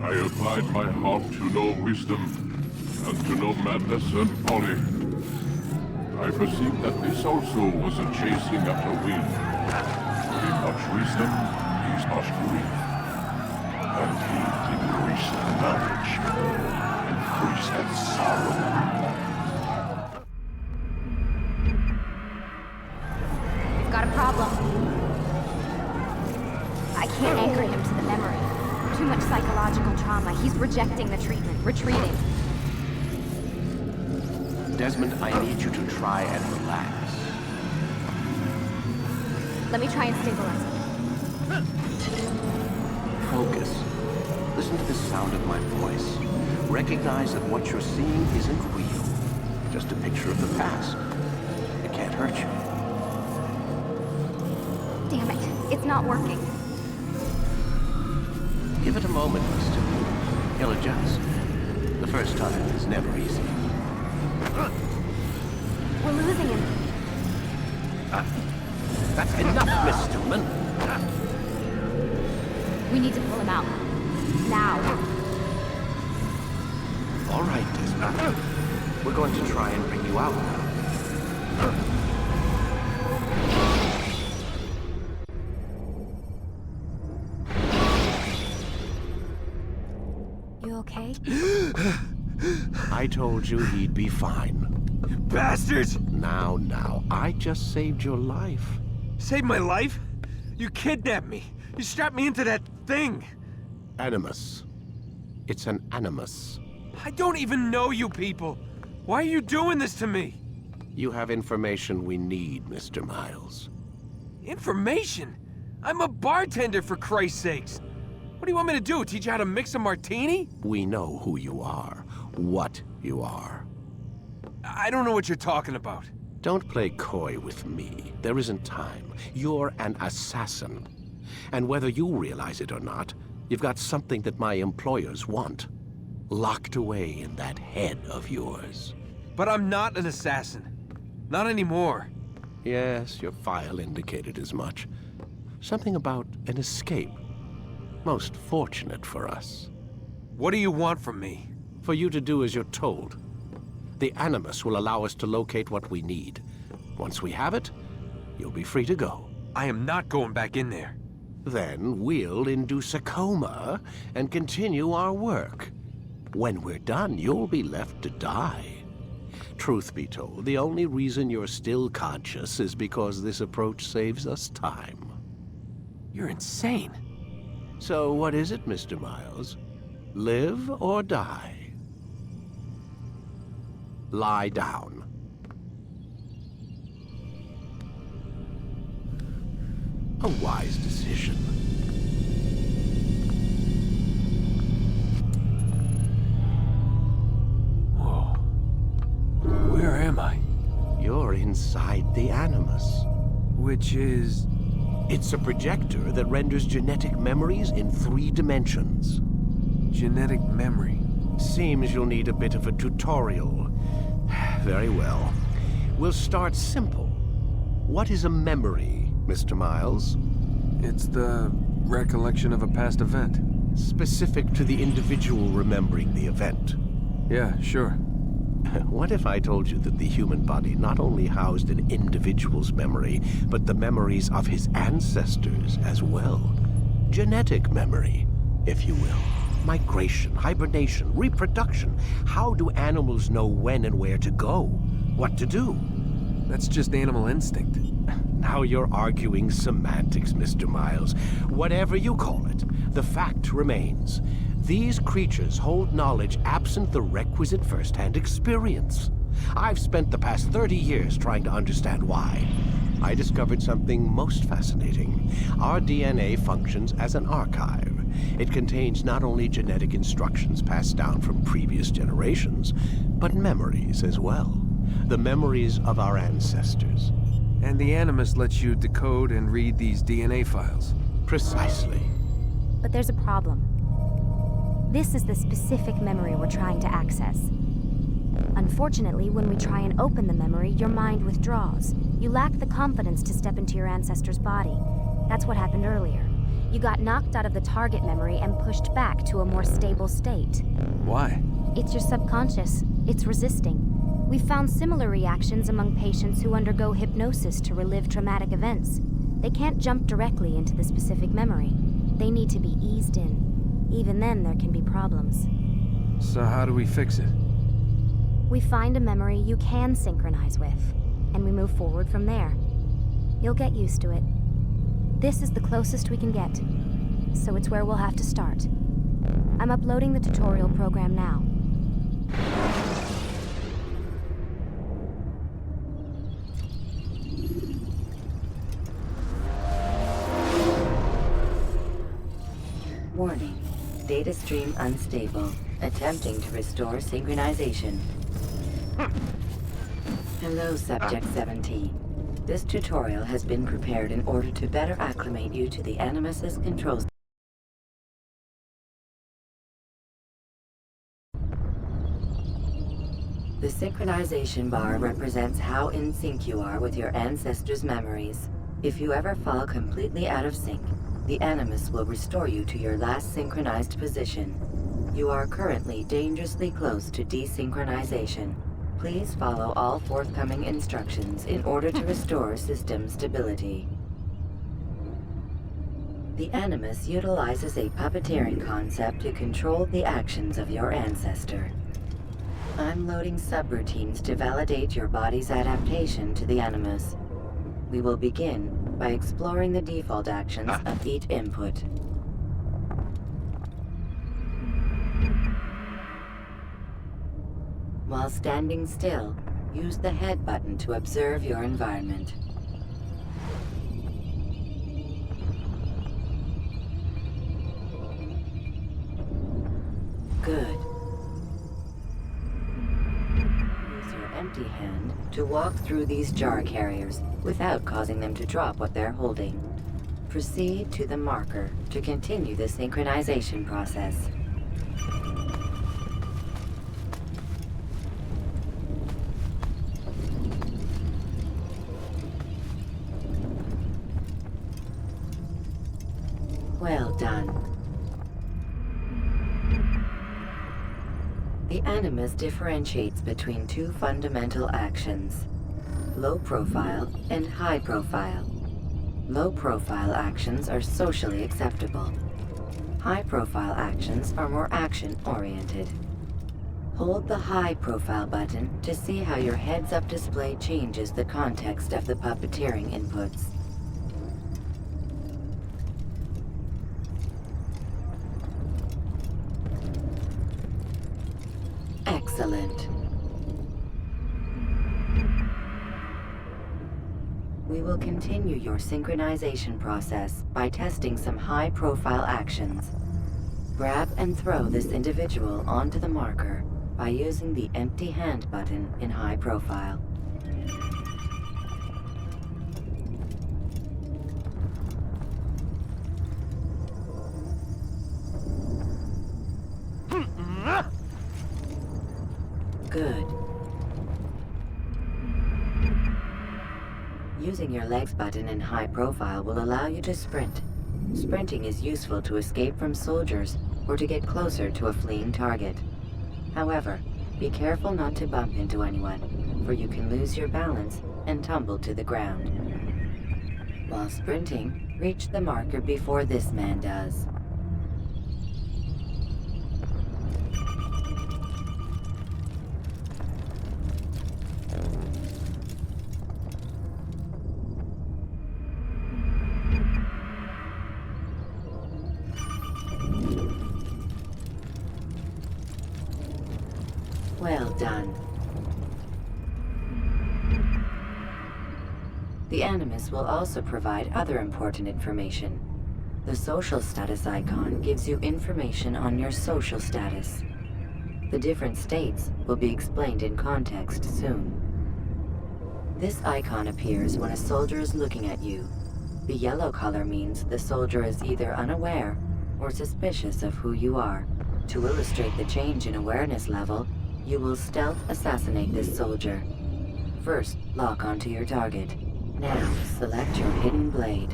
I applied my heart to know wisdom, and to know madness and folly. I perceived that this also was a chasing after wind. In much wisdom, is much grief. And he increased knowledge, increased sorrow. We've got a problem. I can't anchor him to the memory. Too much psychological trauma. He's rejecting the treatment, retreating. Desmond, I need you to try and relax. Let me try and stabilize him. Focus. Listen to the sound of my voice. Recognize that what you're seeing isn't real. Just a picture of the past. It can't hurt you. Damn it. It's not working. Give it a moment, mister. He'll adjust. The first time is never easy. We're losing him. That's enough, Miss Stillman. We need to pull him out. Now. All right, Desmond. We're going to try and bring you out now. You okay? I told you he'd be fine. Bastards! Now, I just saved your life. Saved my life? You kidnapped me. You strapped me into that thing. Animus. It's an animus. I don't even know you people. Why are you doing this to me? You have information we need, Mr. Miles. Information? I'm a bartender, for Christ's sakes. What do you want me to do? Teach you how to mix a martini? We know who you are, what you are. I don't know what you're talking about. Don't play coy with me. There isn't time. You're an assassin. And whether you realize it or not, you've got something that my employers want. Locked away in that head of yours. But I'm not an assassin. Not anymore. Yes, your file indicated as much. Something about an escape. Most fortunate for us. What do you want from me? For you to do as you're told. The Animus will allow us to locate what we need. Once we have it, you'll be free to go. I am not going back in there. Then we'll induce a coma and continue our work. When we're done, you'll be left to die. Truth be told, the only reason you're still conscious is because this approach saves us time. You're insane. So what is it, Mr. Miles? Live or die? Lie down. A wise decision. Whoa. Where am I? You're inside the Animus. Which is... It's a projector that renders genetic memories in 3 dimensions. genetic memory. Seems you'll need a bit of a tutorial. Very well. We'll start simple. What is a memory, Mr. Miles? It's the recollection of a past event. Specific to the individual remembering the event. Yeah, sure. What if I told you that the human body not only housed an individual's memory, but the memories of his ancestors as well? Genetic memory, if you will. Migration, hibernation, reproduction. How do animals know when and where to go? What to do? That's just animal instinct. Now you're arguing semantics, Mr. Miles. Whatever you call it, the fact remains. These creatures hold knowledge absent the requisite first-hand experience. I've spent the past 30 years trying to understand why. I discovered something most fascinating. Our DNA functions as an archive. It contains not only genetic instructions passed down from previous generations, but memories as well. The memories of our ancestors. And the Animus lets you decode and read these DNA files. Precisely. But there's a problem. This is the specific memory we're trying to access. Unfortunately, when we try and open the memory, your mind withdraws. You lack the confidence to step into your ancestor's body. That's what happened earlier. You got knocked out of the target memory and pushed back to a more stable state. Why? It's your subconscious. It's resisting. We've found similar reactions among patients who undergo hypnosis to relive traumatic events. They can't jump directly into the specific memory. They need to be eased in. Even then, there can be problems. So how do we fix it? We find a memory you can synchronize with, and we move forward from there. You'll get used to it. This is the closest we can get, so it's where we'll have to start. I'm uploading the tutorial program now. Warning. Data stream unstable. Attempting to restore synchronization. Hello, Subject 17. This tutorial has been prepared in order to better acclimate you to the Animus's control. The synchronization bar represents how in sync you are with your ancestors' memories. If you ever fall completely out of sync, the Animus will restore you to your last synchronized position. You are currently dangerously close to desynchronization. Please follow all forthcoming instructions in order to restore system stability. The Animus utilizes a puppeteering concept to control the actions of your ancestor. I'm loading subroutines to validate your body's adaptation to the Animus. We will begin by exploring the default actions of each input. While standing still, use the head button to observe your environment. Good. Use your empty hand to walk through these jar carriers without causing them to drop what they're holding. Proceed to the marker to continue the synchronization process. Well done. The Animus differentiates between 2 fundamental actions: low profile and high profile. Low profile actions are socially acceptable. High profile actions are more action oriented. Hold the high profile button to see how your heads-up display changes the context of the puppeteering inputs. Excellent. We will continue your synchronization process by testing some high-profile actions. Grab and throw this individual onto the marker by using the empty hand button in high profile. Good. Using your legs button in high profile will allow you to sprint. Sprinting is useful to escape from soldiers or to get closer to a fleeing target. However, be careful not to bump into anyone, for you can lose your balance and tumble to the ground. While sprinting, reach the marker before this man does. Well done. The Animus will also provide other important information. The social status icon gives you information on your social status. The different states will be explained in context soon. This icon appears when a soldier is looking at you. The yellow color means the soldier is either unaware or suspicious of who you are. To illustrate the change in awareness level, you will stealth assassinate this soldier. First, lock onto your target. Now, select your hidden blade.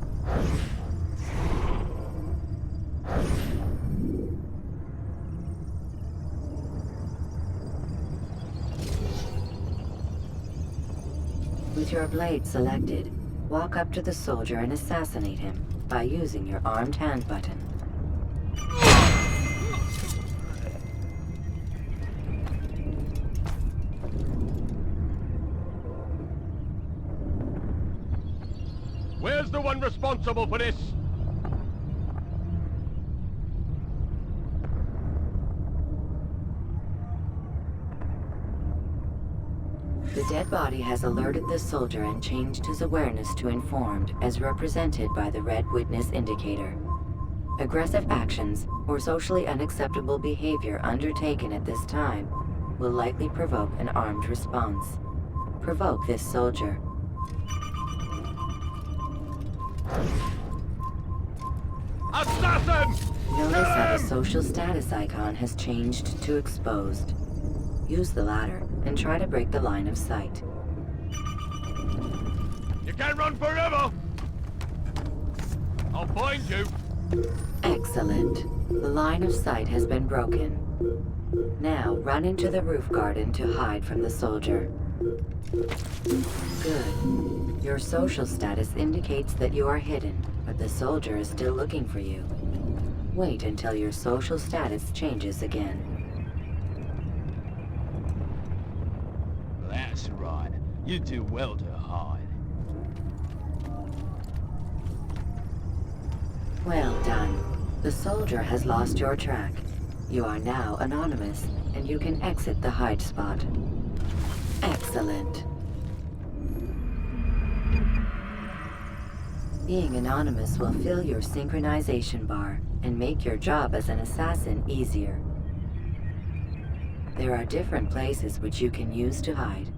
With your blade selected, walk up to the soldier and assassinate him by using your armed hand button. Where's the one responsible for this? The dead body has alerted the soldier and changed his awareness to informed, as represented by the red witness indicator. Aggressive actions or socially unacceptable behavior undertaken at this time will likely provoke an armed response. Provoke this soldier. Assassin! Notice how the social status icon has changed to exposed. Use the ladder and try to break the line of sight. You can't run forever! I'll find you! Excellent. The line of sight has been broken. Now run into the roof garden to hide from the soldier. Good. Your social status indicates that you are hidden, but the soldier is still looking for you. Wait until your social status changes again. That's right. You do well to hide. Well done. The soldier has lost your track. You are now anonymous, and you can exit the hide spot. Excellent. Being anonymous will fill your synchronization bar and make your job as an assassin easier. There are different places which you can use to hide.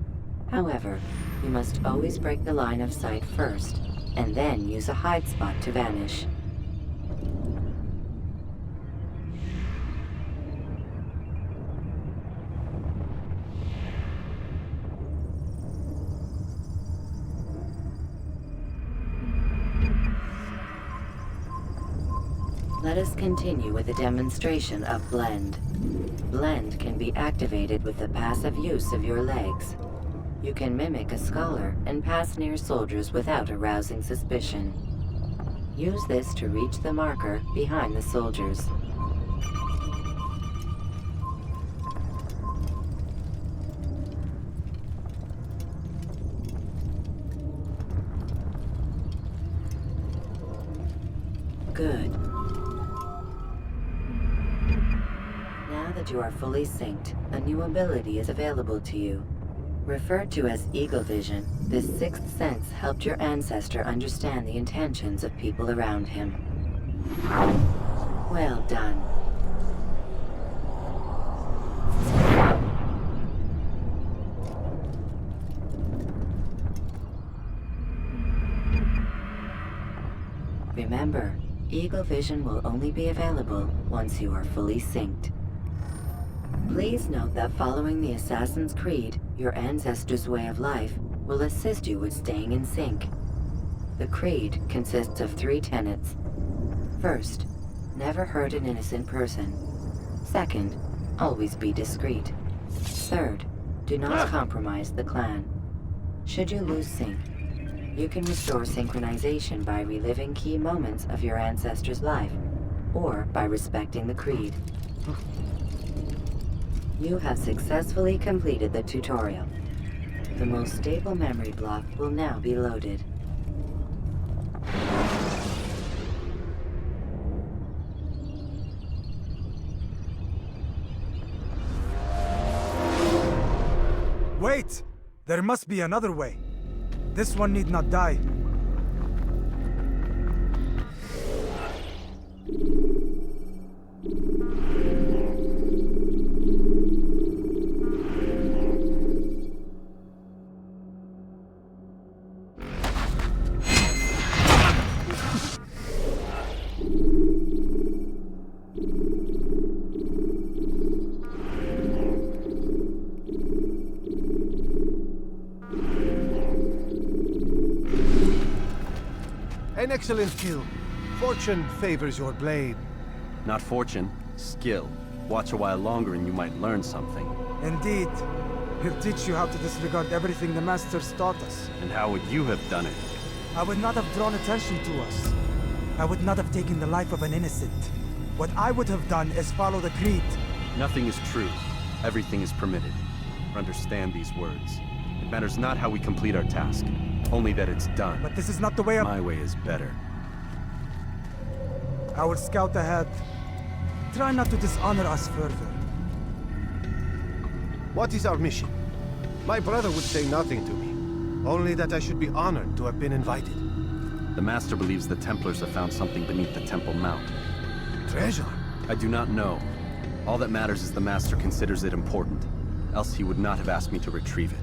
However, you must always break the line of sight first, and then use a hide spot to vanish. Let us continue with a demonstration of Blend. Blend can be activated with the passive use of your legs. You can mimic a scholar and pass near soldiers without arousing suspicion. Use this to reach the marker behind the soldiers. Good. Now the that you are fully synced, a new ability is available to you. Referred to as Eagle Vision, this sixth sense helped your ancestor understand the intentions of people around him. Well done. Remember, Eagle Vision will only be available once you are fully synced. Please note that following the Assassin's Creed, your ancestors' way of life will assist you with staying in sync. The Creed consists of 3 tenets. First, never hurt an innocent person. Second, always be discreet. Third, do not compromise the clan. Should you lose sync, you can restore synchronization by reliving key moments of your ancestor's life, or by respecting the Creed. You have successfully completed the tutorial. The most stable memory block will now be loaded. Wait! There must be another way. This one need not die. An excellent kill. Fortune favors your blade. Not fortune, skill. Watch a while longer and you might learn something. Indeed. He'll teach you how to disregard everything the Masters taught us. And how would you have done it? I would not have drawn attention to us. I would not have taken the life of an innocent. What I would have done is follow the Creed. Nothing is true. Everything is permitted. Understand these words. It matters not how we complete our task, only that it's done. But this is not the way My way is better. I will scout ahead. Try not to dishonor us further. What is our mission? My brother would say nothing to me. Only that I should be honored to have been invited. The Master believes the Templars have found something beneath the Temple Mount. Treasure? I do not know. All that matters is the Master considers it important. Else he would not have asked me to retrieve it.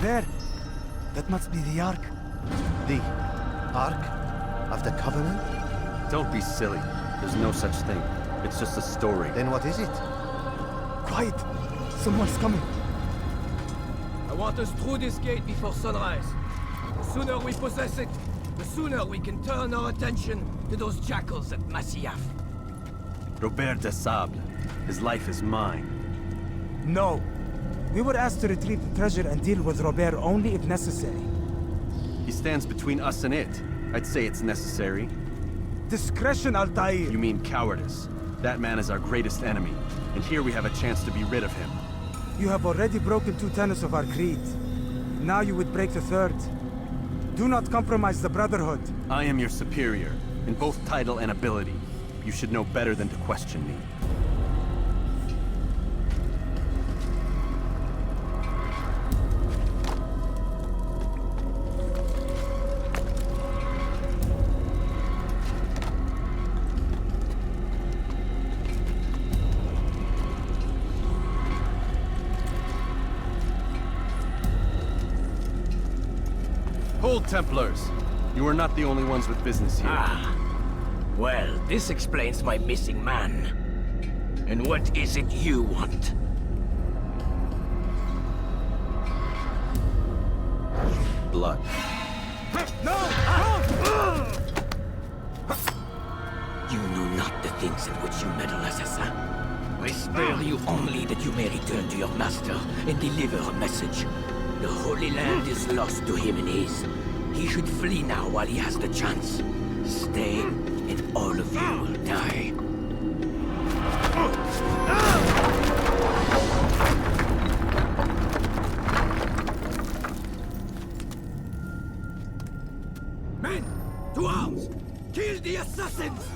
There! That must be the Ark. The Ark of the Covenant? Don't be silly. There's no such thing. It's just a story. Then what is it? Quiet! Someone's coming. I want us through this gate before sunrise. The sooner we possess it, the sooner we can turn our attention to those jackals at Masyaf. Robert de Sable. His life is mine. No. We were asked to retrieve the treasure and deal with Robert only if necessary. He stands between us and it. I'd say it's necessary. Discretion, Altaïr! You mean cowardice. That man is our greatest enemy, and here we have a chance to be rid of him. You have already broken 2 tenets of our creed. Now you would break the 3rd. Do not compromise the Brotherhood. I am your superior, in both title and ability. You should know better than to question me. Hold, Templars! You are not the only ones with business here. Ah. Well, this explains my missing man. And what is it you want? Blood. No! You know not the things in which you meddle, Assassin. I spare you only that you may return to your master and deliver a message. The Holy Land is lost to him and his. He should flee now while he has the chance. Stay, and all of you will die. Men! To arms! Kill the assassins!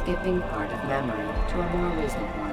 Skipping part of memory to a more recent one.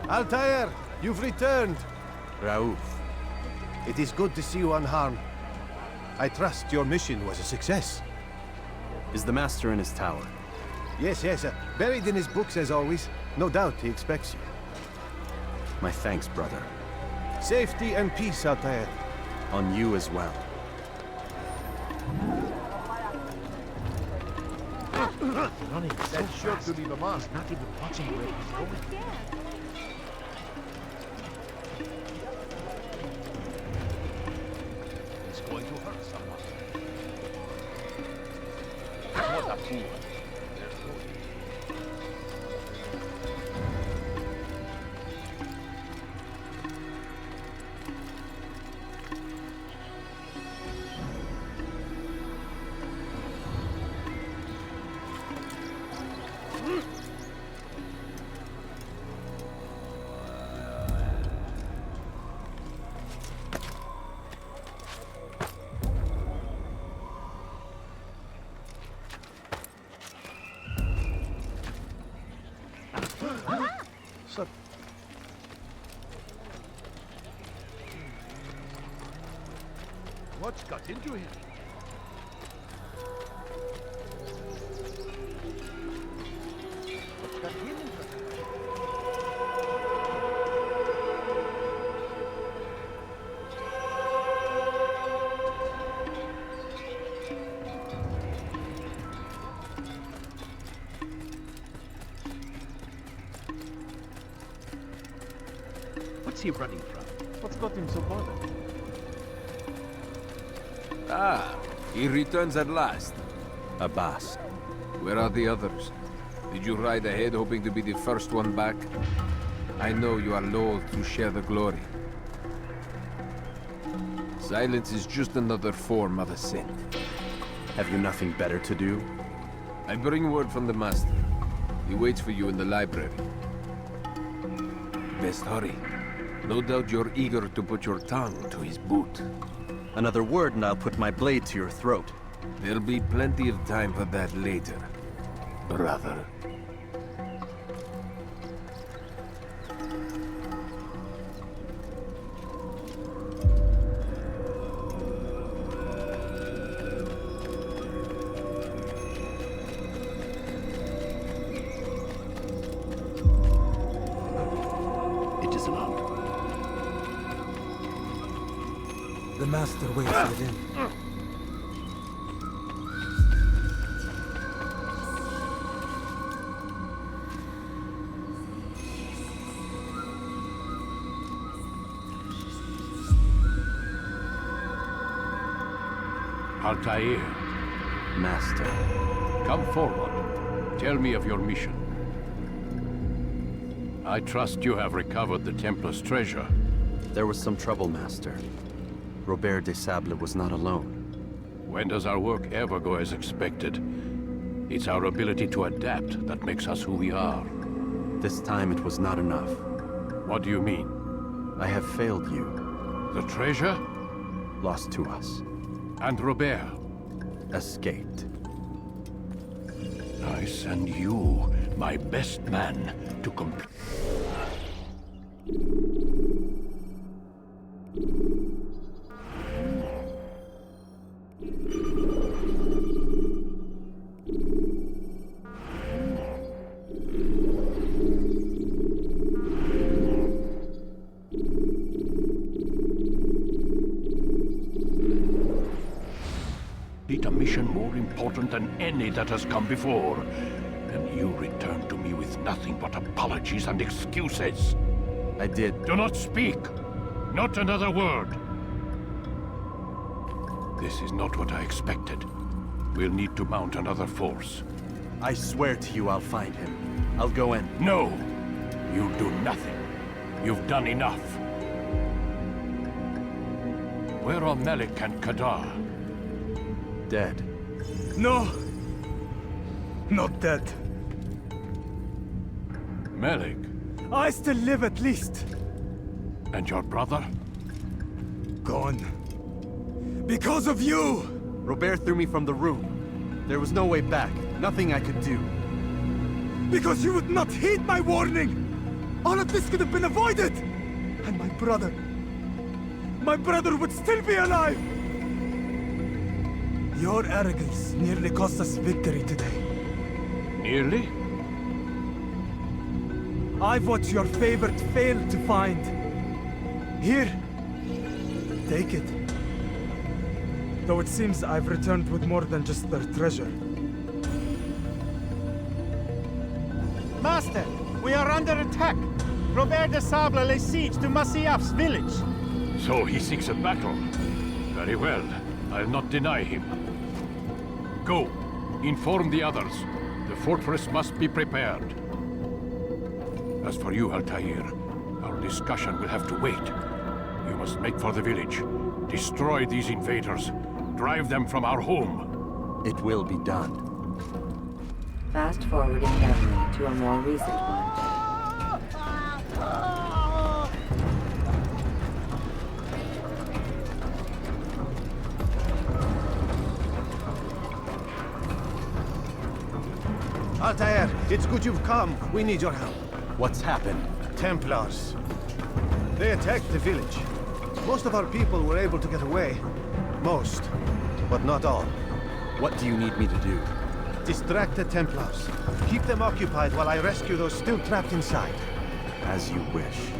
Altaïr, you've returned. Raouf. It is good to see you unharmed. I trust your mission was a success. Is the Master in his tower? Yes, buried in his books as always. No doubt he expects you. My thanks, brother. Safety and peace, Altaïr. On you as well. Running. That's sure to leave a mark. Not even watching where he's going. He's going to hurt someone. What a fool. What's got into him? What's got him into What's he running from? What's got him so bothered? Ah, he returns at last. Abbas. Where are the others? Did you ride ahead hoping to be the first one back? I know you are loath to share the glory. Silence is just another form of sin. Have you nothing better to do? I bring word from the Master. He waits for you in the library. Best hurry. No doubt you're eager to put your tongue to his boot. Another word and I'll put my blade to your throat. There'll be plenty of time for that later. brother. It is locked. The master waits within. Altaïr, Master. come forward. Tell me of your mission. I trust you have recovered the Templar's treasure. There was some trouble, Master. Robert de Sable was not alone. When does our work ever go as expected? It's our ability to adapt that makes us who we are. This time it was not enough. What do you mean? I have failed you. The treasure? Lost to us. And Robert? Escaped. I send you, my best man, to complete... a mission more important than any that has come before. And you return to me with nothing but apologies and excuses. I did. Do not speak! Not another word! This is not what I expected. We'll need to mount another force. I swear to you I'll find him. I'll go in. No! You do nothing. You've done enough. Where are Melik and Kadar? Dead. No! Not dead. Melik? I still live at least. And your brother? Gone. Because of you! Robert threw me from the room. There was no way back. Nothing I could do. Because you would not heed my warning! All of this could have been avoided! And my brother would still be alive! Your arrogance nearly cost us victory today. Nearly? I've what your favorite failed to find. Here. Take it. Though it seems I've returned with more than just their treasure. Master, we are under attack. Robert de Sable lays siege to Masyaf's village. So he seeks a battle. Very well. I'll not deny him. Go. Inform the others. The fortress must be prepared. As for you, Altaïr, our discussion will have to wait. You must make for the village. Destroy these invaders. Drive them from our home. It will be done. Fast forwarding memory to a more recent one. Altaïr, it's good you've come. We need your help. What's happened? Templars. They attacked the village. Most of our people were able to get away. Most, but not all. What do you need me to do? Distract the Templars. Keep them occupied while I rescue those still trapped inside. As you wish.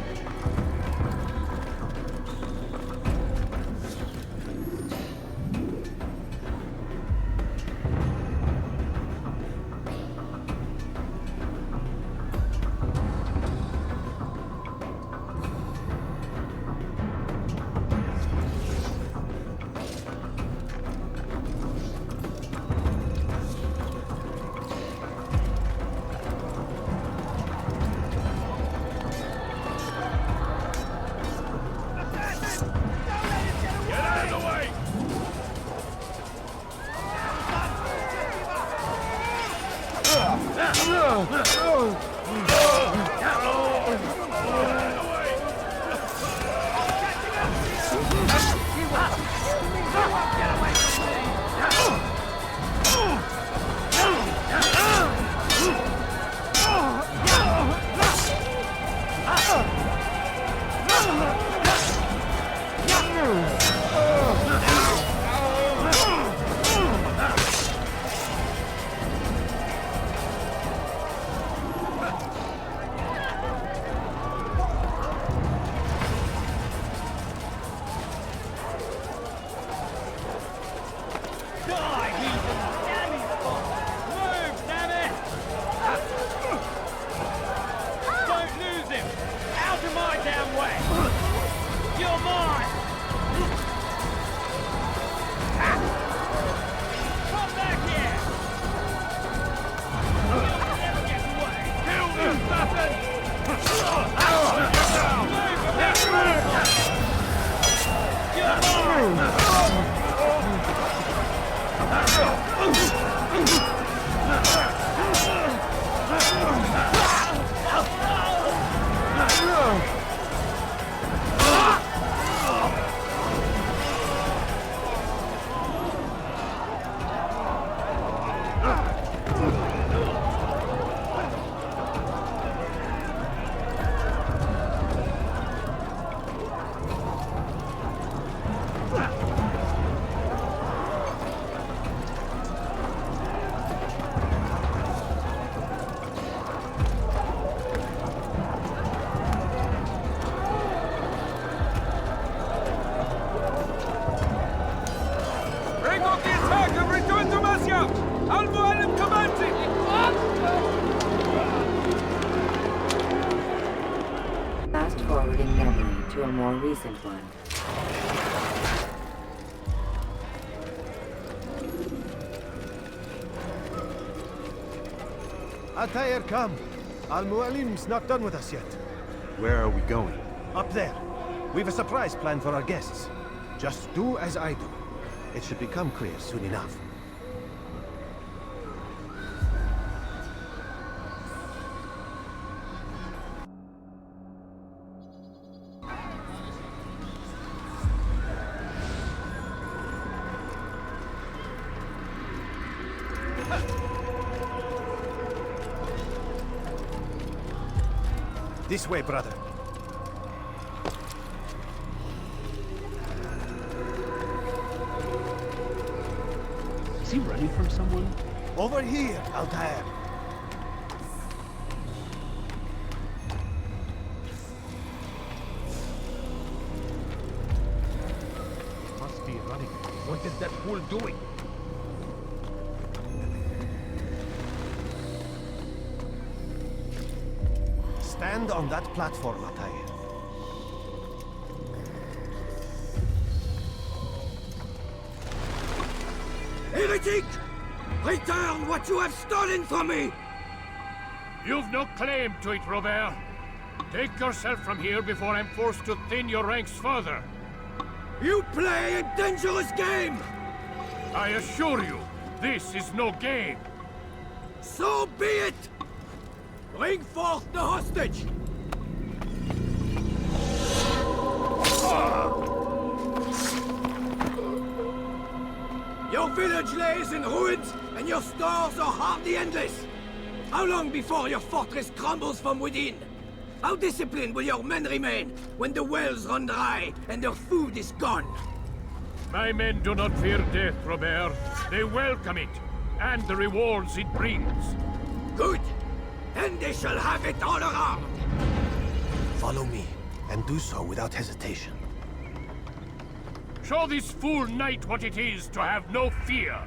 a more recent one. Altaïr, come. Al-Mu'alim's not done with us yet. Where are we going? Up there. We've a surprise planned for our guests. Just do as I do. It should become clear soon enough. This way, brother. Is he running from someone? Over here, Altaïr. Must be running. What is that fool doing? Stand on that platform, Altaïr. Heretic! Return what you have stolen from me! You've no claim to it, Robert. Take yourself from here before I'm forced to thin your ranks further. You play a dangerous game! I assure you, this is no game. So be it! Bring forth the hostage! Your village lays in ruins, and your stores are hardly endless. How long before your fortress crumbles from within? How disciplined will your men remain when the wells run dry and their food is gone? My men do not fear death, Robert. They welcome it, and the rewards it brings. Good! Then they shall have it all around! Follow me, and do so without hesitation. Show this fool knight what it is to have no fear.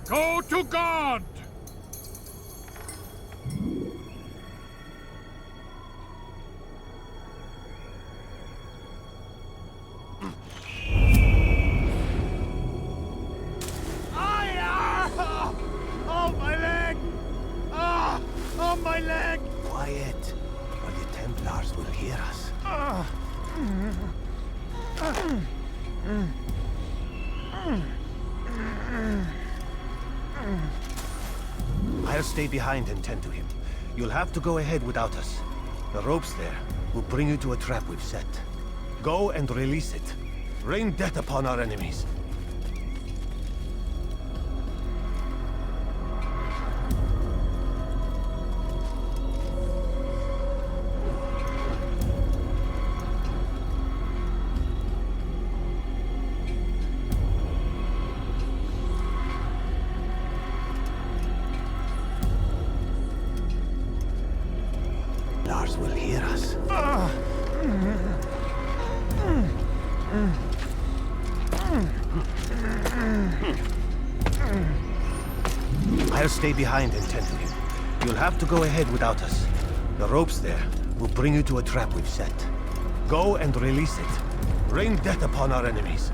Go to God! Oh, my leg! Ah! Oh, my leg! Quiet, or the Templars will hear us. I'll stay behind and tend to him. You'll have to go ahead without us. The ropes there will bring you to a trap we've set. Go and release it. Rain death upon our enemies. Lars will hear us. I'll stay behind and tend to him. You'll have to go ahead without us. The ropes there will bring you to a trap we've set. Go and release it. Rain death upon our enemies.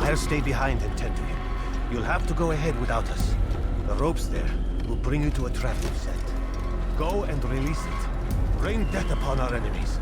I'll stay behind and tend to him. You'll have to go ahead without us. The ropes there will bring you to a trap we've set. Go and release it. Rain death upon our enemies.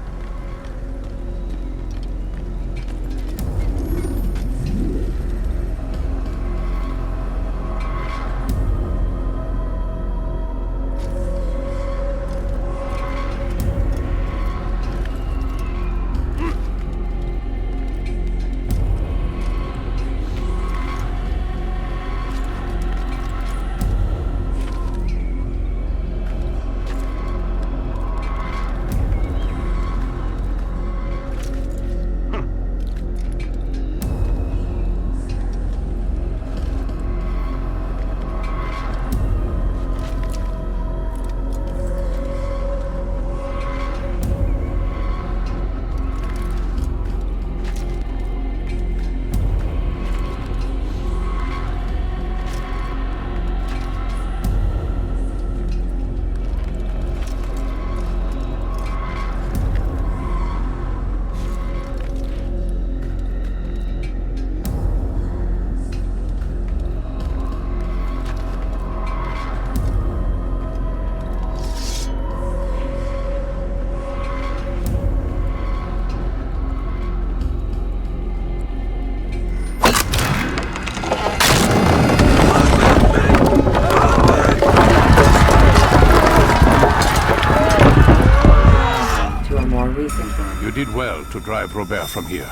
You did well to drive Robert from here.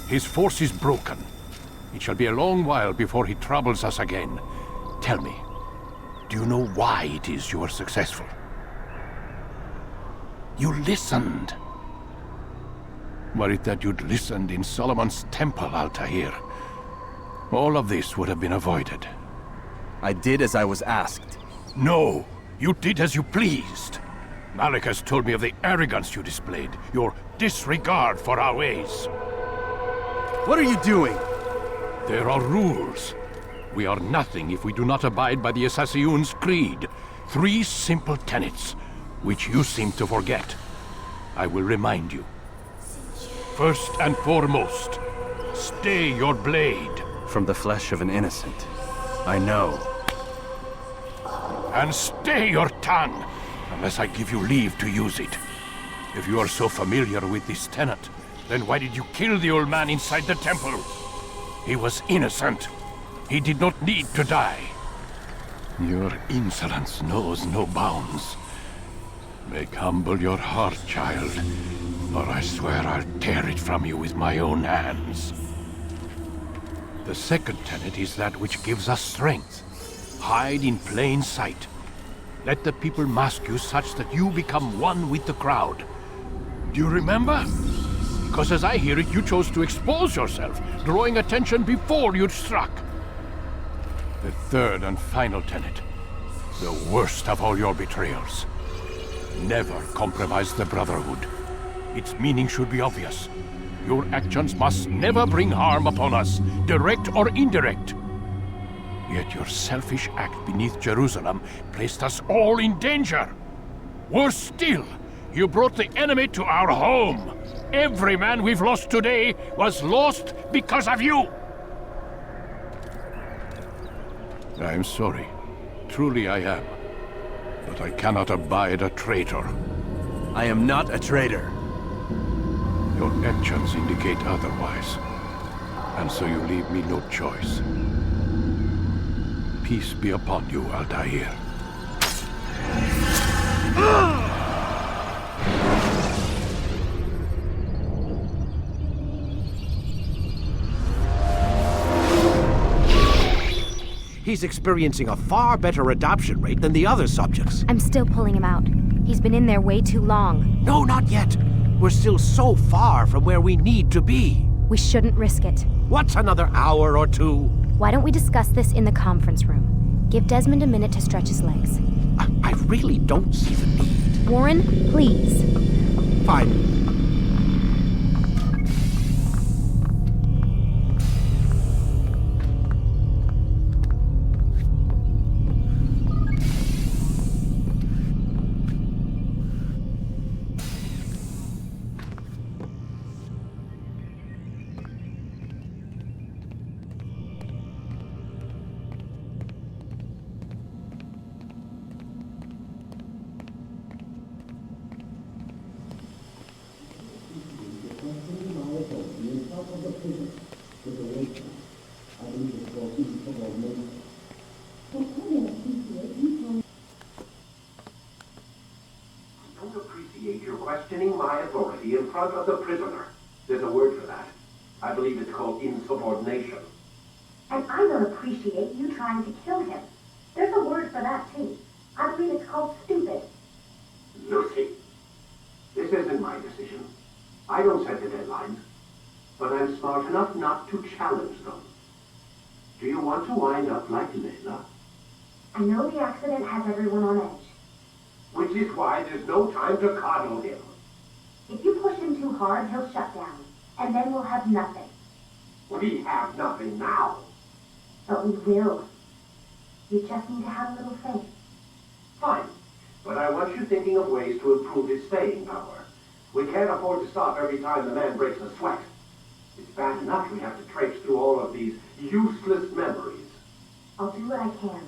His force is broken. It shall be a long while before he troubles us again. Tell me, do you know why it is you are successful? You listened. Were it that you'd listened in Solomon's temple, Altaïr, all of this would have been avoided. I did as I was asked. No, you did as you pleased. Malik has told me of the arrogance you displayed, your disregard for our ways. What are you doing? There are rules. We are nothing if we do not abide by the Assassin's creed. 3 simple tenets, which you seem to forget. I will remind you. First and foremost, stay your blade. From the flesh of an innocent. I know. And stay your tongue, unless I give you leave to use it. If you are so familiar with this tenet, then why did you kill the old man inside the temple? He was innocent. He did not need to die. Your insolence knows no bounds. Make humble your heart, child, or I swear I'll tear it from you with my own hands. The second tenet is that which gives us strength. Hide in plain sight. Let the people mask you such that you become one with the crowd. Do you remember? Because as I hear it, you chose to expose yourself, drawing attention before you'd struck. The third and final tenet, the worst of all your betrayals. Never compromise the Brotherhood. Its meaning should be obvious. Your actions must never bring harm upon us, direct or indirect. Yet your selfish act beneath Jerusalem placed us all in danger. Worse still, you brought the enemy to our home. Every man we've lost today was lost because of you. I'm sorry. Truly I am. But I cannot abide a traitor. I am not a traitor. Your actions indicate otherwise. And so you leave me no choice. Peace be upon you, Altaïr. He's experiencing a far better adoption rate than the other subjects. I'm still pulling him out. He's been in there way too long. No, not yet. We're still so far from where we need to be. We shouldn't risk it. What's another hour or two? Why don't we discuss this in the conference room? Give Desmond a minute to stretch his legs. I really don't see the need. Warren, please. Fine. authority in front of the prisoner. There's a word for that. I believe it's called insubordination. And I don't appreciate you trying to kill him. There's a word for that, too. I believe it's called stupid. Lucy, this isn't my decision. I don't set the deadlines. But I'm smart enough not to challenge them. Do you want to wind up like Layla? I know the accident has everyone on edge. Which is why there's no time to coddle him. If you push him too hard, he'll shut down. And then we'll have nothing. We have nothing now. But we will. You just need to have a little faith. Fine. But I want you thinking of ways to improve his staying power. We can't afford to stop every time the man breaks a sweat. It's bad enough we have to traipse through all of these useless memories. I'll do what I can.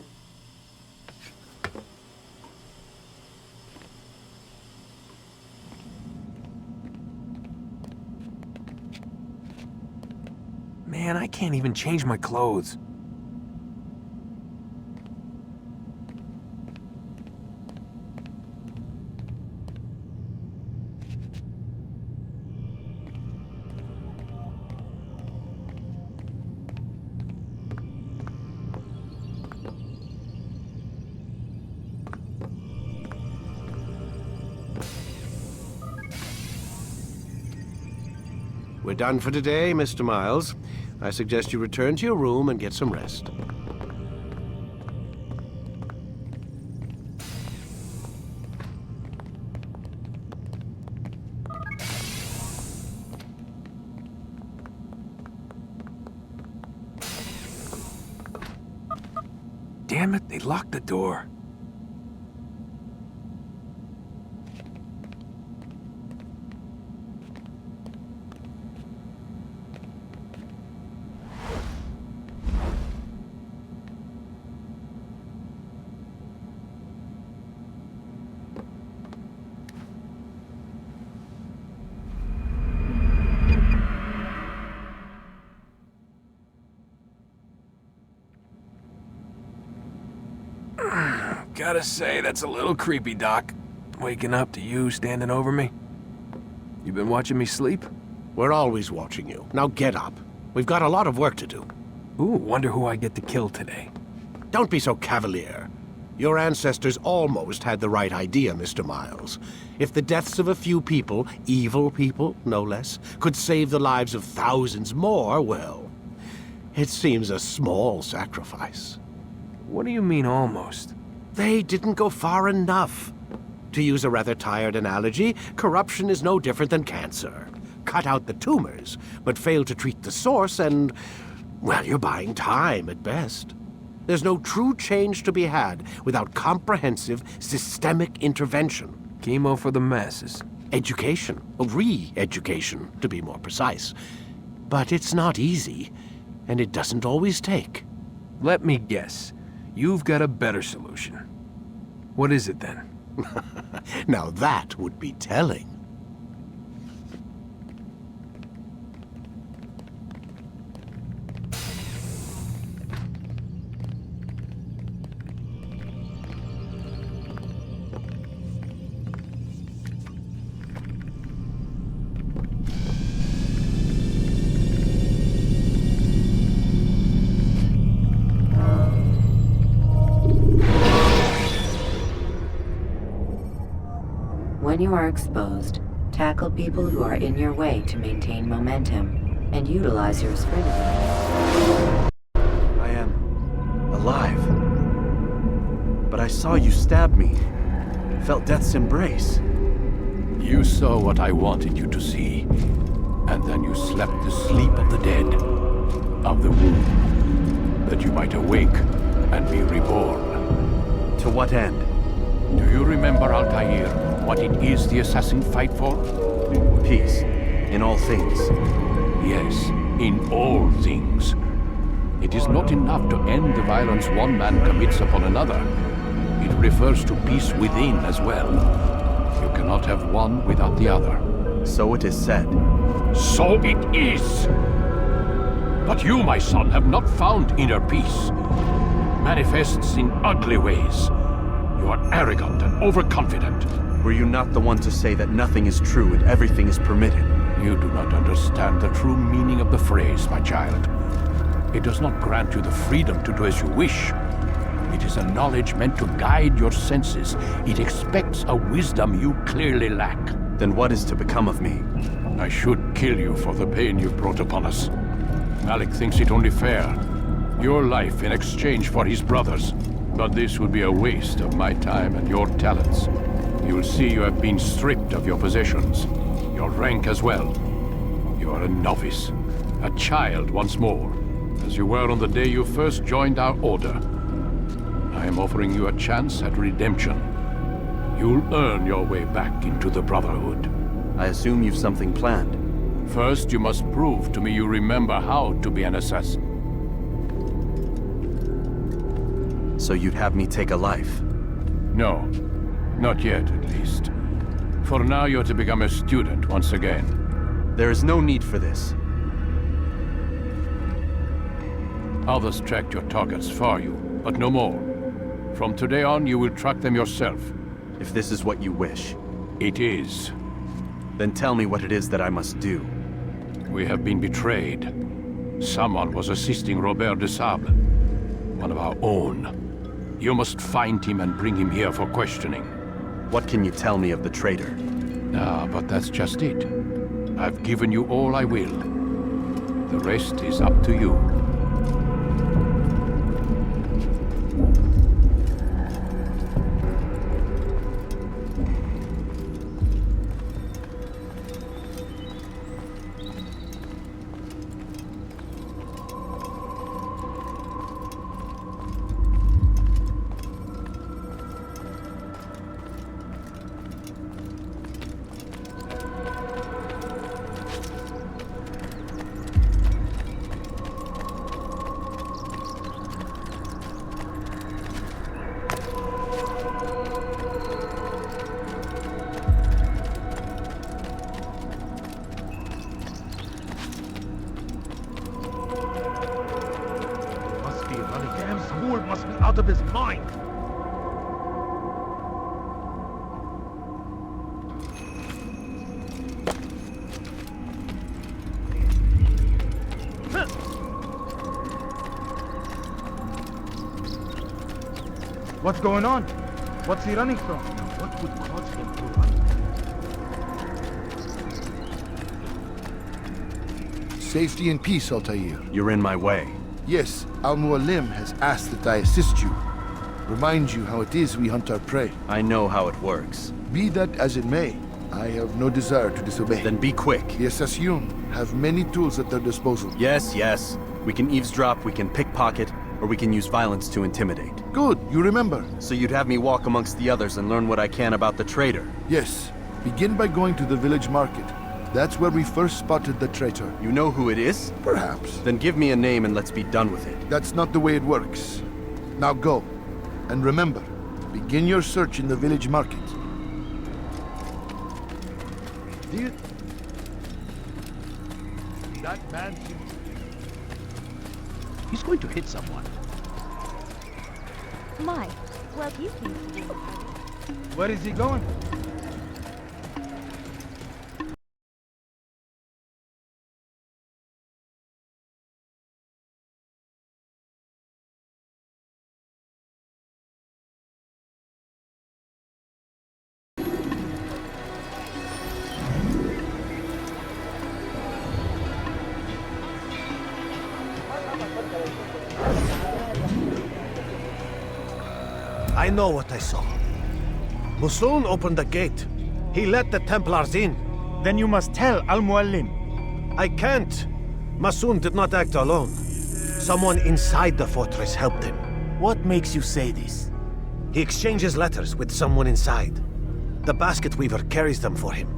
Man, I can't even change my clothes. We're done for today, Mr. Miles. I suggest you return to your room and get some rest. Damn it, they locked the door. Gotta say, that's a little creepy, Doc. Waking up to you standing over me. You been watching me sleep? We're always watching you. Now get up. We've got a lot of work to do. Ooh, wonder who I get to kill today. Don't be so cavalier. Your ancestors almost had the right idea, Mr. Miles. If the deaths of a few people, evil people, no less, could save the lives of thousands more, well, it seems a small sacrifice. What do you mean, almost? They didn't go far enough. To use a rather tired analogy, corruption is no different than cancer. Cut out the tumors, but fail to treat the source and, well, you're buying time at best. There's no true change to be had without comprehensive, systemic intervention. Chemo for the masses. Education. Re-education, to be more precise. But it's not easy, and it doesn't always take. Let me guess. You've got a better solution. What is it, then? Now that would be telling. When you are exposed, tackle people who are in your way to maintain momentum, and utilize your sprint. I am alive. But I saw you stab me. Felt death's embrace. You saw what I wanted you to see, and then you slept the sleep of the dead, of the womb, that you might awake and be reborn. To what end? Do you remember, Altaïr, what it is the assassins fight for? Peace. In all things. Yes, in all things. It is not enough to end the violence one man commits upon another. It refers to peace within as well. You cannot have one without the other. So it is said. So it is! But you, my son, have not found inner peace. Manifests in ugly ways. You are arrogant and overconfident. Were you not the one to say that nothing is true and everything is permitted? You do not understand the true meaning of the phrase, my child. It does not grant you the freedom to do as you wish. It is a knowledge meant to guide your senses. It expects a wisdom you clearly lack. Then what is to become of me? I should kill you for the pain you've brought upon us. Malik thinks it only fair. Your life in exchange for his brother's. But this would be a waste of my time and your talents. You will see you have been stripped of your possessions. Your rank as well. You are a novice. A child once more. As you were on the day you first joined our order. I am offering you a chance at redemption. You'll earn your way back into the Brotherhood. I assume you've something planned. First, you must prove to me you remember how to be an assassin. So you'd have me take a life? No. Not yet, at least. For now, you're to become a student once again. There is no need for this. Others tracked your targets for you, but no more. From today on, you will track them yourself. If this is what you wish. It is. Then tell me what it is that I must do. We have been betrayed. Someone was assisting Robert de Sable, one of our own. You must find him and bring him here for questioning. What can you tell me of the traitor? Ah, but that's just it. I've given you all I will. The rest is up to you. Out of his mind! What's going on? What's he running from? What would cause him to run? Safety and peace, Altaïr. You're in my way. Yes, Al-Mualim has asked that I assist you. Remind you how it is we hunt our prey. I know how it works. Be that as it may, I have no desire to disobey. Then be quick. The Assassin have many tools at their disposal. Yes, yes. We can eavesdrop, we can pickpocket, or we can use violence to intimidate. Good, you remember. So you'd have me walk amongst the others and learn what I can about the traitor? Yes. Begin by going to the village market. That's where we first spotted the traitor. You know who it is? Perhaps. Then give me a name and let's be done with it. That's not the way it works. Now go. And remember, begin your search in the village market. Do you... That man... He's going to hit someone. My, well, he seems to be... Where is he going? I know what I saw. Musoon opened the gate. He let the Templars in. Then you must tell Al-Mualim. I can't. Musoon did not act alone. Someone inside the fortress helped him. What makes you say this? He exchanges letters with someone inside. The basket weaver carries them for him.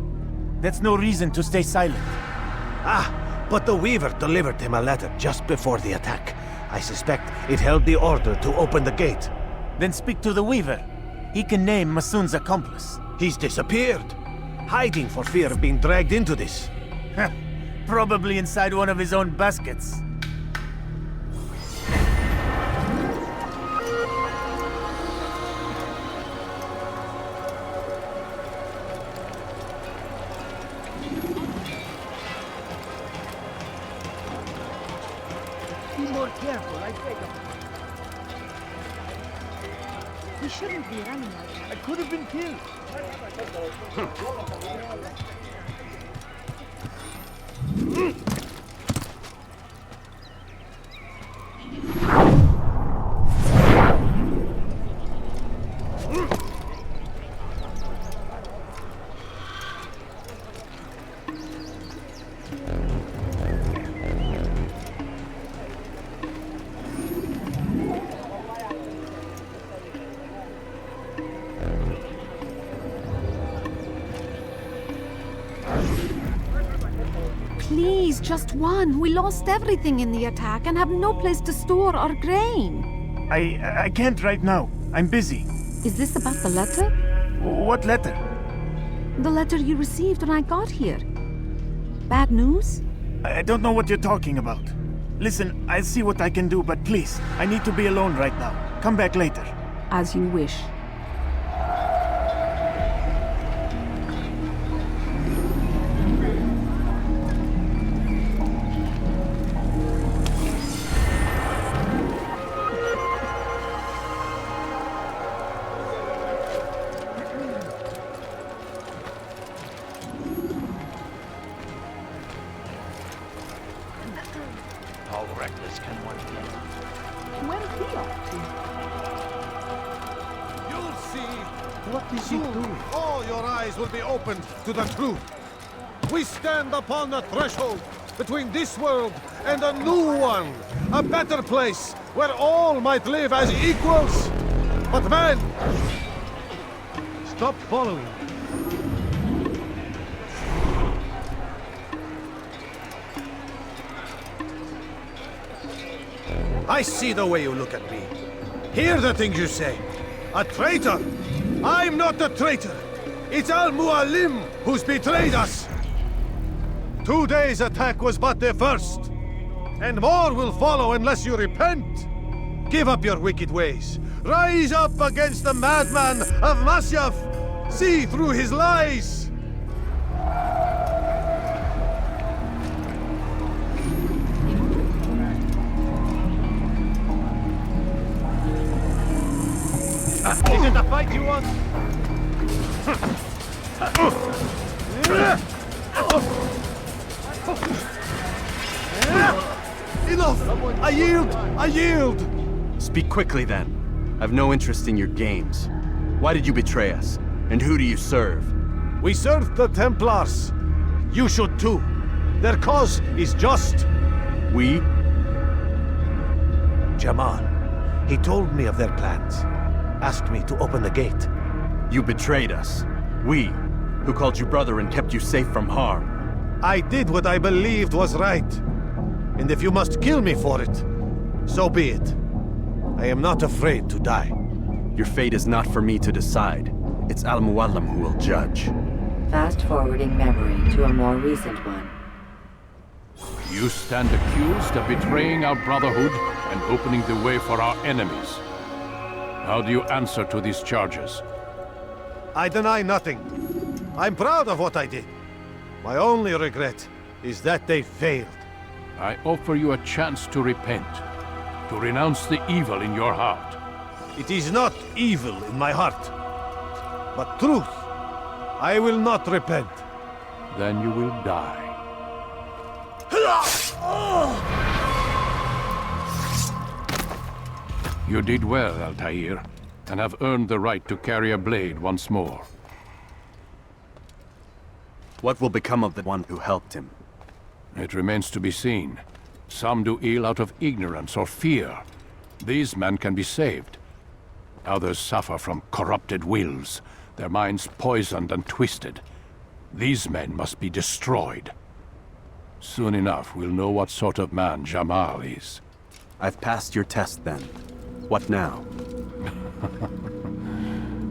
That's no reason to stay silent. Ah, but the weaver delivered him a letter just before the attack. I suspect it held the order to open the gate. Then speak to the weaver. He can name Masoon's accomplice. He's disappeared. Hiding for fear of being dragged into this. Probably inside one of his own baskets. more careful, I beg of you. We shouldn't be running like that. I could have been killed. Please, just one. We lost everything in the attack and have no place to store our grain. I can't right now. I'm busy. Is this about the letter? What letter? The letter you received when I got here. Bad news? I don't know what you're talking about. Listen, I'll see what I can do, but please, I need to be alone right now. Come back later. As you wish. How reckless can one get? Where's he off to? You'll see. What is he doing? All your eyes will be opened to the truth. We stand upon the threshold between this world and a new one. A better place where all might live as equals. But man... Stop following. I see the way you look at me. Hear the things you say. A traitor! I'm not a traitor! It's Al-Mualim who's betrayed us! Today's attack was but the first. And more will follow unless you repent. Give up your wicked ways. Rise up against the madman of Masyaf. See through his lies. Is it a fight you want? Enough! I yield! I yield! Speak quickly, then. I've no interest in your games. Why did you betray us? And who do you serve? We serve the Templars. You should too. Their cause is just. We? Jamal. He told me of their plans. Asked me to open the gate. You betrayed us. We, who called you brother and kept you safe from harm. I did what I believed was right. And if you must kill me for it, so be it. I am not afraid to die. Your fate is not for me to decide. It's Al-Mualim who will judge. Fast-forwarding memory to a more recent one. You stand accused of betraying our brotherhood and opening the way for our enemies. How do you answer to these charges? I deny nothing. I'm proud of what I did. My only regret is that they failed. I offer you a chance to repent, to renounce the evil in your heart. It is not evil in my heart, but truth. I will not repent. Then you will die. You did well, Altaïr, and have earned the right to carry a blade once more. What will become of the one who helped him? It remains to be seen. Some do ill out of ignorance or fear. These men can be saved. Others suffer from corrupted wills, their minds poisoned and twisted. These men must be destroyed. Soon enough, we'll know what sort of man Jamal is. I've passed your test, then. What now?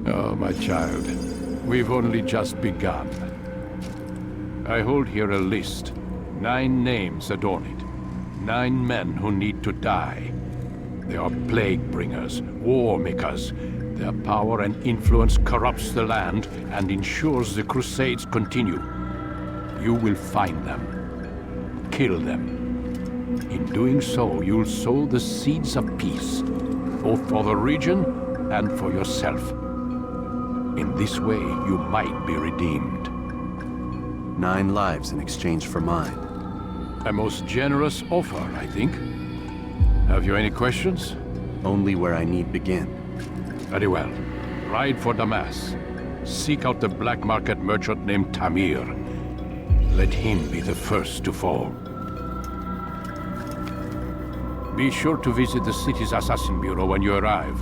Oh, my child. We've only just begun. I hold here a list. 9 names adorn it. 9 men who need to die. They are plague bringers, war makers. Their power and influence corrupts the land and ensures the Crusades continue. You will find them. Kill them. In doing so, you'll sow the seeds of peace, both for the region and for yourself. In this way, you might be redeemed. 9 lives in exchange for mine. A most generous offer, I think. Have you any questions? Only where I need begin. Very well. Ride for Damas. Seek out the black market merchant named Tamir. Let him be the first to fall. Be sure to visit the city's assassin bureau when you arrive.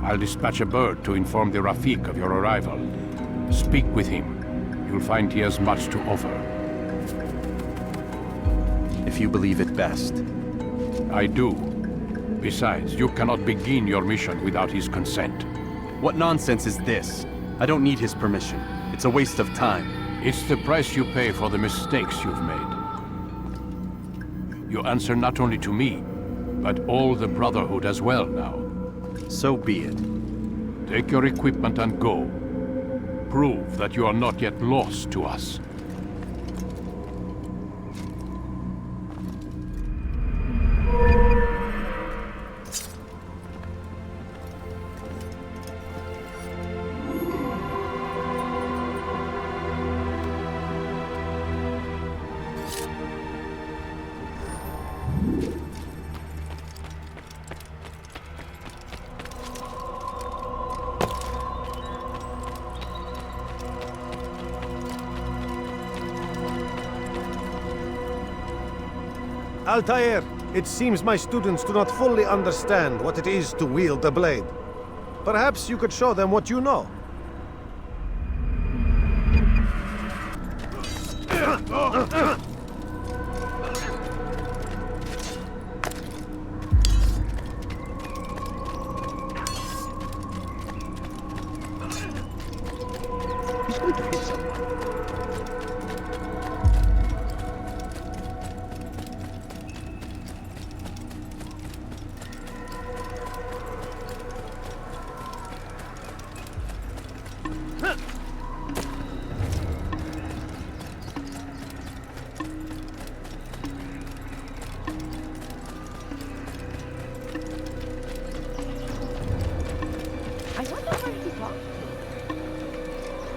I'll dispatch a bird to inform the Rafik of your arrival. Speak with him. You'll find he has much to offer. If you believe it best. I do. Besides, you cannot begin your mission without his consent. What nonsense is this? I don't need his permission. It's a waste of time. It's the price you pay for the mistakes you've made. You answer not only to me, but all the Brotherhood as well now. So be it. Take your equipment and go. Prove that you are not yet lost to us. Altaïr, it seems my students do not fully understand what it is to wield the blade. Perhaps you could show them what you know. He's going to hit someone. I wonder where he talked to.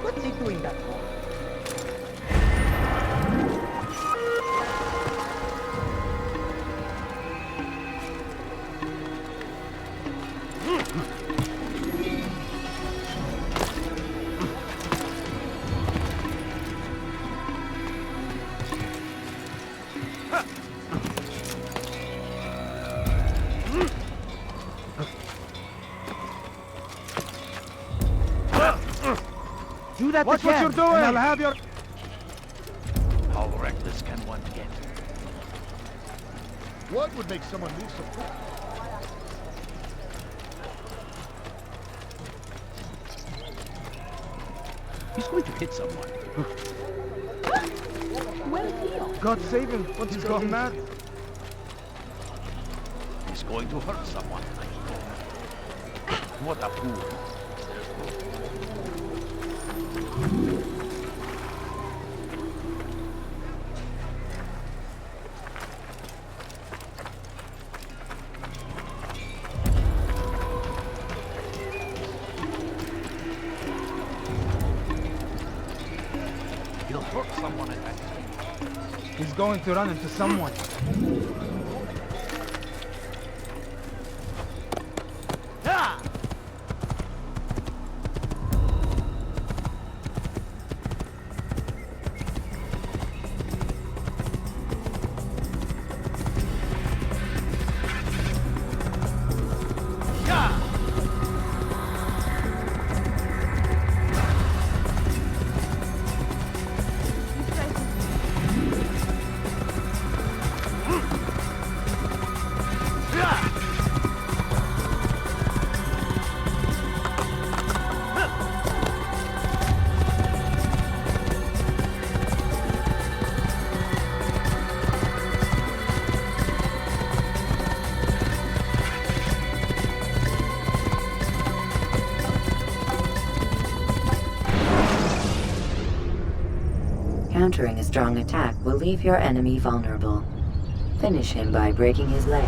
What's he doing that for? Do that Watch again, what you're doing! and I'll have your... How reckless can one get? What would make someone move so quick? He's going to hit someone. God save him! He's gone mad! He's going to hurt someone. What a fool. He'll hurt someone at that time. He's going to run into someone. Countering a strong attack will leave your enemy vulnerable. Finish him by breaking his legs.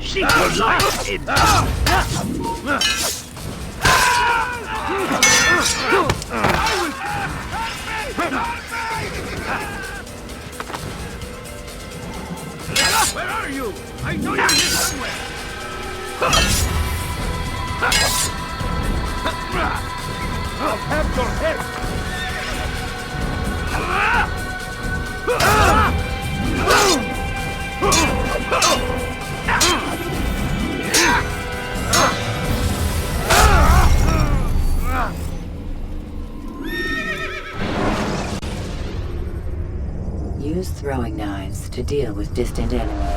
She was life in. Where are you? I know you're here somewhere. I'll have your head. Use throwing knives to deal with distant enemies.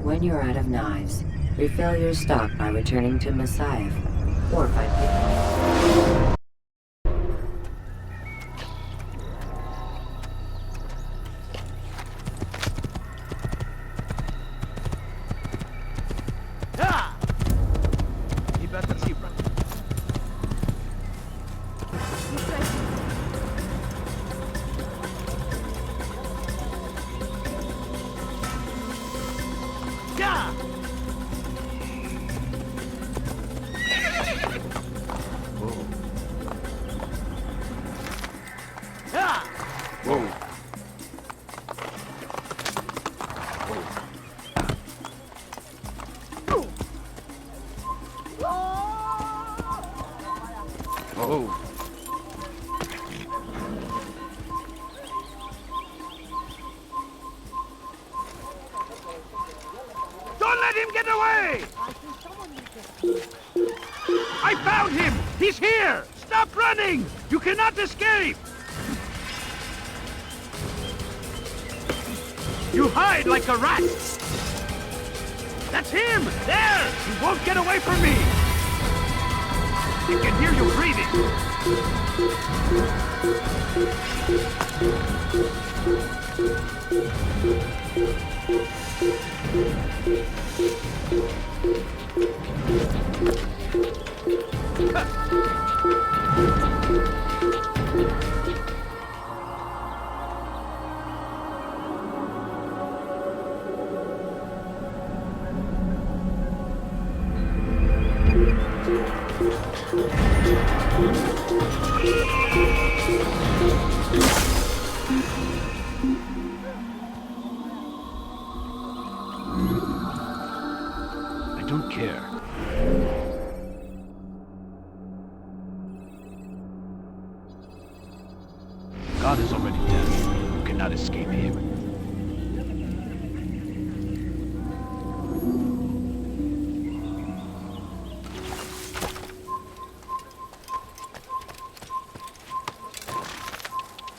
When you're out of knives, refill your stock by returning to Messiah or by picking. Don't let him get away! I found him! He's here! Stop running! You cannot escape! You hide like a rat! That's him! There! He won't get away from me! I can hear you breathing! I don't care. God is already dead. You cannot escape him.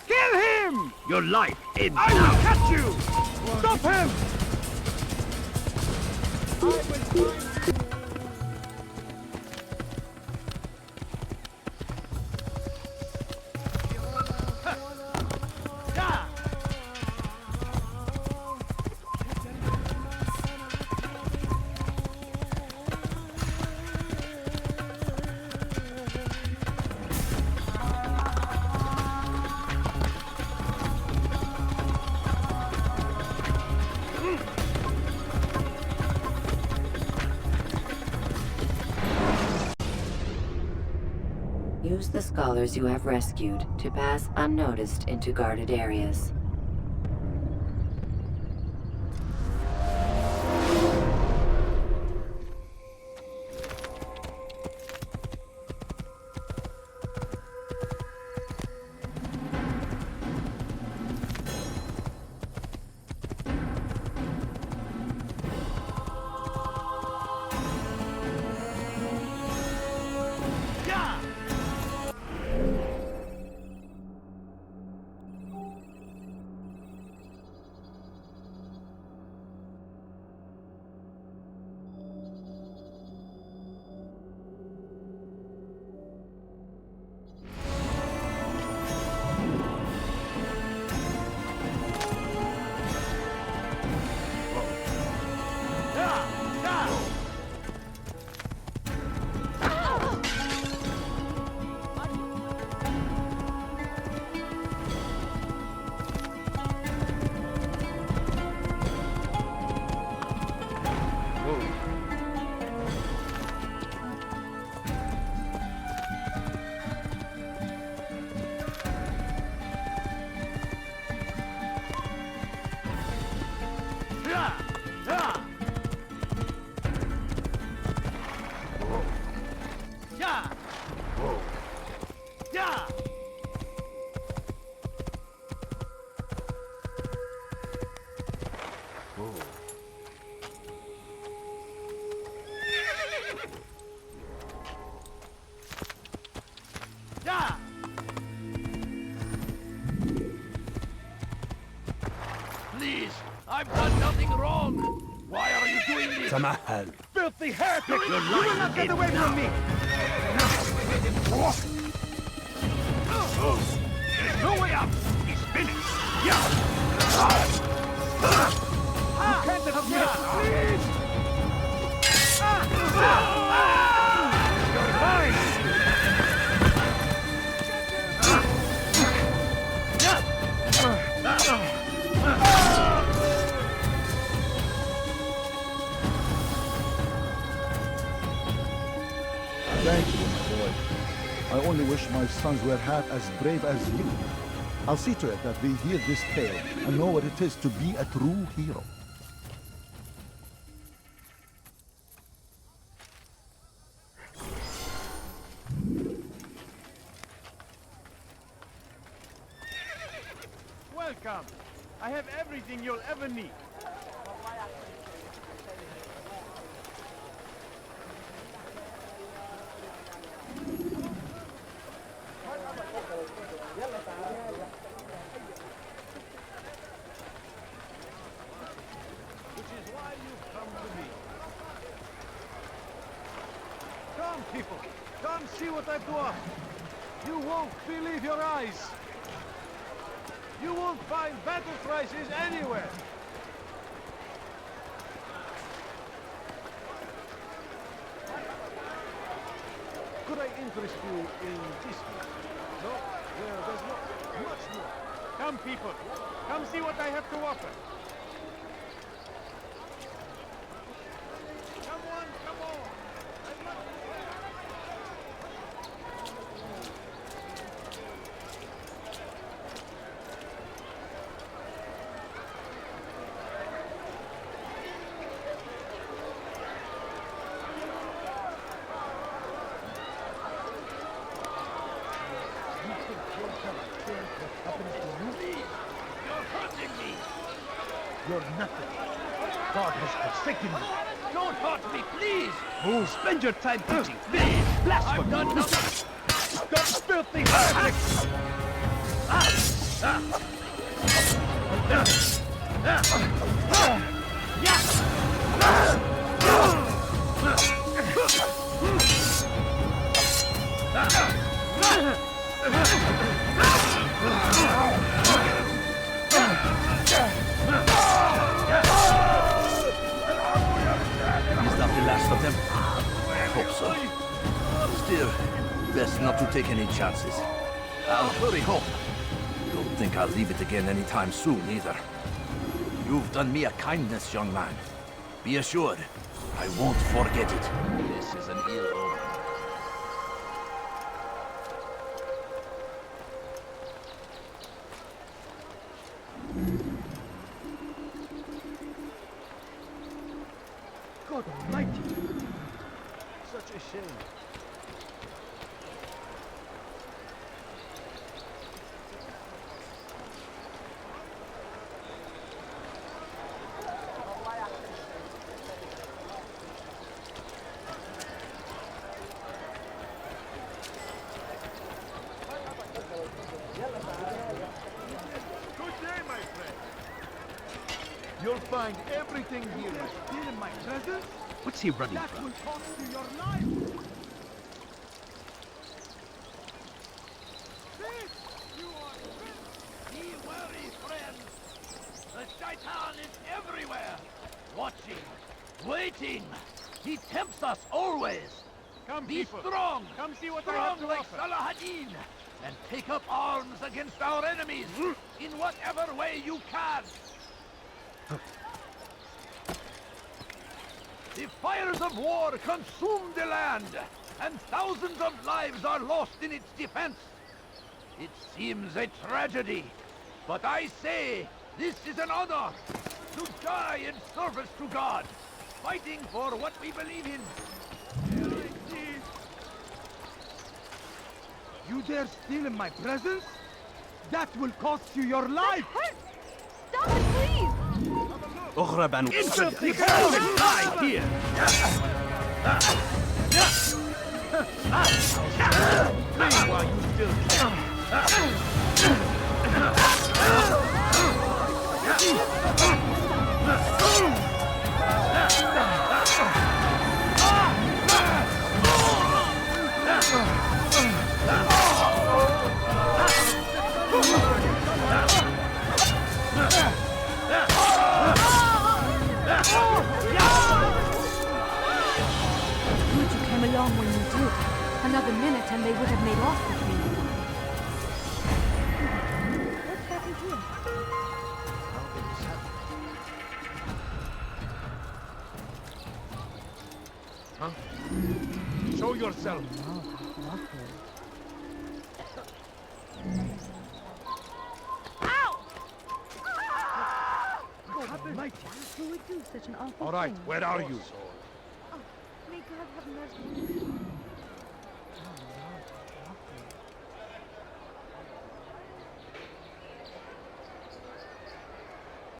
Kill him! Your life ends now. I will catch you! Stop him! I will find you! Use the scholars you have rescued to pass unnoticed into guarded areas. Please, I've done nothing wrong. Why are you doing this? Samahal. Filthy heretic! You will not get away from me! There's no way out. He's finished. Yeah. You can't have me, please! You're mine! Thank you, my boy. I only wish my sons were half as brave as you. I'll see to it that they hear this tale and know what it is to be a true hero. Welcome. I have everything you'll ever need. Which is why you've come to me. Come, people. Come see what I've to offer. You won't believe your eyes. You won't find battle prices anywhere. Could I interest you in this one? No? Well, there's not much more. Come, people. Come see what I have to offer. Come on, come on. You're nothing. God has forsaken you. Don't hurt me, please. Oh, spend your time teaching. Please, blasphemy. I've done nothing. Don't filthy heretic! Of them? I hope so. Still, best not to take any chances. I'll hurry home. Don't think I'll leave it again anytime soon, either. You've done me a kindness, young man. Be assured, I won't forget it. This is an ill omen. God almighty! Such a shame. Good day, my friend. You'll find everything here still in my presence. What's he running That from? will cost you your life. This you are fit. Be wary, friends. The Shaitan is everywhere. Watching. Waiting. He tempts us always. Come, Be people. strong. Come see what I have Strong to like offer. Saladin. And take up arms against our enemies. In whatever way you can. The fires of war consume the land, and thousands of lives are lost in its defense. It seems a tragedy, but I say this is an honor to die in service to God, fighting for what we believe in. You dare steal in my presence? That will cost you your life. Stop it, please! أغرب Infant, you can die here! Flee while you still can. Good you came along when you did. Another minute and they would have made off with me. What's happened here? How did this happen? Huh? Show yourself! Who would do such an awful All right, thing? where are you? Oh, may God have mercy.